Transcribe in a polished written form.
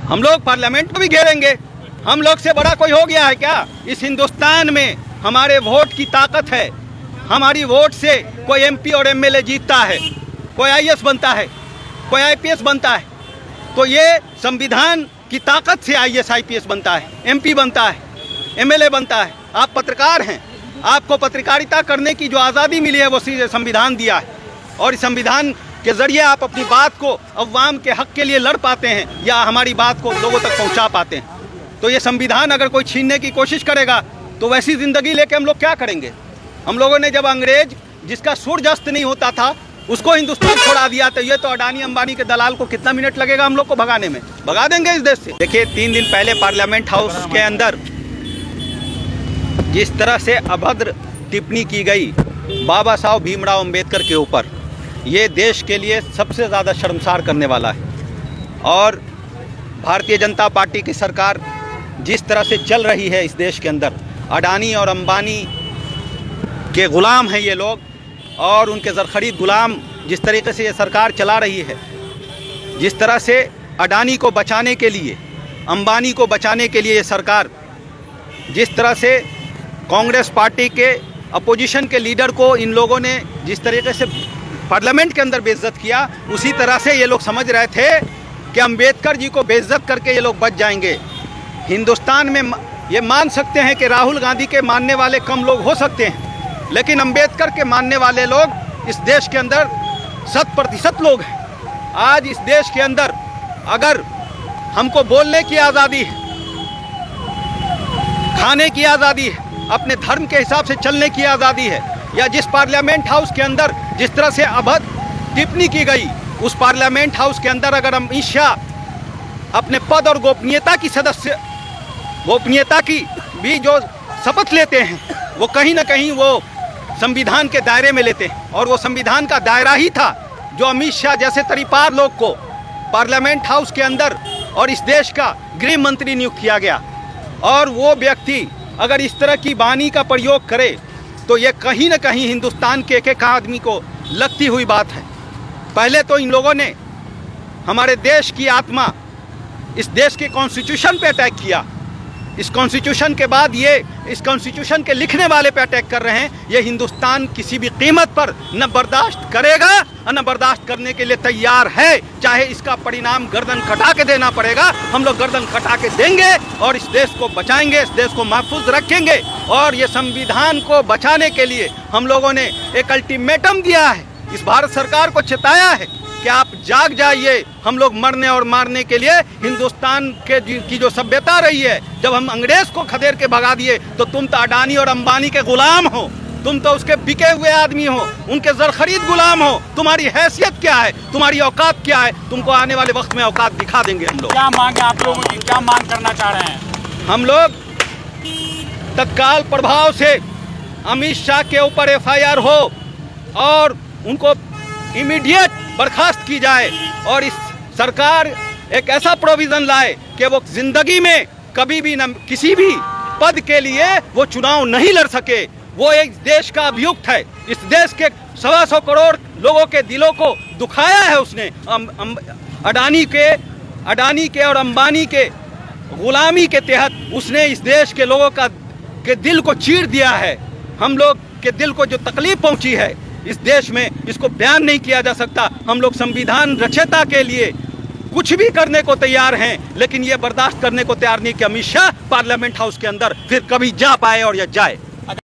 हम लोग पार्लियामेंट को भी घेरेंगे। हम लोग से बड़ा कोई हो गया है क्या? इस हिंदुस्तान में हमारे वोट की ताकत है। हमारी वोट से कोई एमपी और एमएलए जीतता है, कोई आईएएस बनता है, कोई आईपीएस बनता है। तो ये संविधान की ताकत से आईएएस आईपीएस बनता है, एमपी बनता है, एमएलए बनता है। आप पत्रकार हैं, आपको पत्रकारिता करने की जो आज़ादी मिली है वो संविधान दिया है, और इस संविधान के ज़रिए आप अपनी बात को अवाम के हक़ के लिए लड़ पाते हैं या हमारी बात को लोगों तक पहुंचा पाते हैं। तो ये संविधान अगर कोई छीनने की कोशिश करेगा तो वैसी ज़िंदगी लेके हम लोग क्या करेंगे? हम लोगों ने जब अंग्रेज जिसका सूरज अस्त नहीं होता था उसको हिंदुस्तान छोड़ा दिया, तो ये तो अडानी अंबानी के दलाल को कितना मिनट लगेगा हम लोग को भगाने में? भगा देंगे इस देश से। देखिए, 3 दिन पहले पार्लियामेंट हाउस के अंदर जिस तरह से अभद्र टिप्पणी की गई बाबा साहब भीमराव अंबेडकर के ऊपर, ये देश के लिए सबसे ज़्यादा शर्मसार करने वाला है। और भारतीय जनता पार्टी की सरकार जिस तरह से चल रही है इस देश के अंदर, अडानी और अंबानी के ग़ुलाम हैं ये लोग, और उनके ज़रख़रीद ग़ुलाम जिस तरीके से ये सरकार चला रही है, जिस तरह से अडानी को बचाने के लिए, अंबानी को बचाने के लिए ये सरकार, जिस तरह से कांग्रेस पार्टी के अपोजिशन के लीडर को इन लोगों ने जिस तरीके से पार्लियामेंट के अंदर बेइज्जत किया, उसी तरह से ये लोग समझ रहे थे कि अंबेडकर जी को बेइज्जत करके ये लोग बच जाएंगे। हिंदुस्तान में ये मान सकते हैं कि राहुल गांधी के मानने वाले कम लोग हो सकते हैं, लेकिन अंबेडकर के मानने वाले लोग इस देश के अंदर 100% लोग हैं। आज इस देश के अंदर अगर हमको बोलने की आज़ादी है, खाने की आज़ादी है, अपने धर्म के हिसाब से चलने की आज़ादी है, या जिस पार्लियामेंट हाउस के अंदर जिस तरह से अभद्र टिप्पणी की गई, उस पार्लियामेंट हाउस के अंदर अगर अमित शाह अपने पद और गोपनीयता की भी जो शपथ लेते हैं, वो कहीं ना कहीं वो संविधान के दायरे में लेते हैं, और वो संविधान का दायरा ही था जो अमित शाह जैसे तरीपार लोग को पार्लियामेंट हाउस के अंदर और इस देश का गृह मंत्री नियुक्त किया गया। और वो व्यक्ति अगर इस तरह की वाणी का प्रयोग करे तो ये कहीं ना कहीं हिंदुस्तान के एक आदमी को लगती हुई बात है। पहले तो इन लोगों ने हमारे देश की आत्मा, इस देश के कॉन्स्टिट्यूशन पे अटैक किया। इस कॉन्स्टिट्यूशन के बाद ये इस कॉन्स्टिट्यूशन के लिखने वाले पे अटैक कर रहे हैं। ये हिंदुस्तान किसी भी कीमत पर न बर्दाश्त करेगा और न बर्दाश्त करने के लिए तैयार है। चाहे इसका परिणाम गर्दन कटा के देना पड़ेगा, हम लोग गर्दन कटा के देंगे और इस देश को बचाएंगे, इस देश को महफूज रखेंगे। और ये संविधान को बचाने के लिए हम लोगों ने एक अल्टीमेटम दिया है, इस भारत सरकार को चेताया है कि आप जाग जाइए। हम लोग मरने और मारने के लिए हिंदुस्तान की जो सभ्यता रही है, जब हम अंग्रेज को खदेड़ के भगा दिए तो तुम तो अडानी और अंबानी के गुलाम हो, तुम तो उसके बिके हुए आदमी हो, उनके ज़रख़रीद गुलाम हो। तुम्हारी हैसियत क्या है, तुम्हारी औकात क्या है? तुमको आने वाले वक्त में औकात दिखा देंगे हम लोग। क्या मांग है आप लोगों की, क्या मांग करना चाह रहे हैं? हम लोग तत्काल प्रभाव से अमित शाह के ऊपर एफआईआर हो और उनको इमीडिएट बर्खास्त की जाए, और इस सरकार एक ऐसा प्रोविज़न लाए कि वो जिंदगी में कभी भी न किसी भी पद के लिए वो चुनाव नहीं लड़ सके। वो एक देश का अभियुक्त है, इस देश के 125 करोड़ लोगों के दिलों को दुखाया है उसने। अडानी के और अंबानी के गुलामी के तहत उसने इस देश के लोगों के दिल को चीर दिया है। हम लोग के दिल को जो तकलीफ पहुंची है इस देश में, इसको बयान नहीं किया जा सकता। हम लोग संविधान रचयिता के लिए कुछ भी करने को तैयार हैं, लेकिन ये बर्दाश्त करने को तैयार नहीं कि अमित शाह पार्लियामेंट हाउस के अंदर फिर कभी जा पाए और या जाए।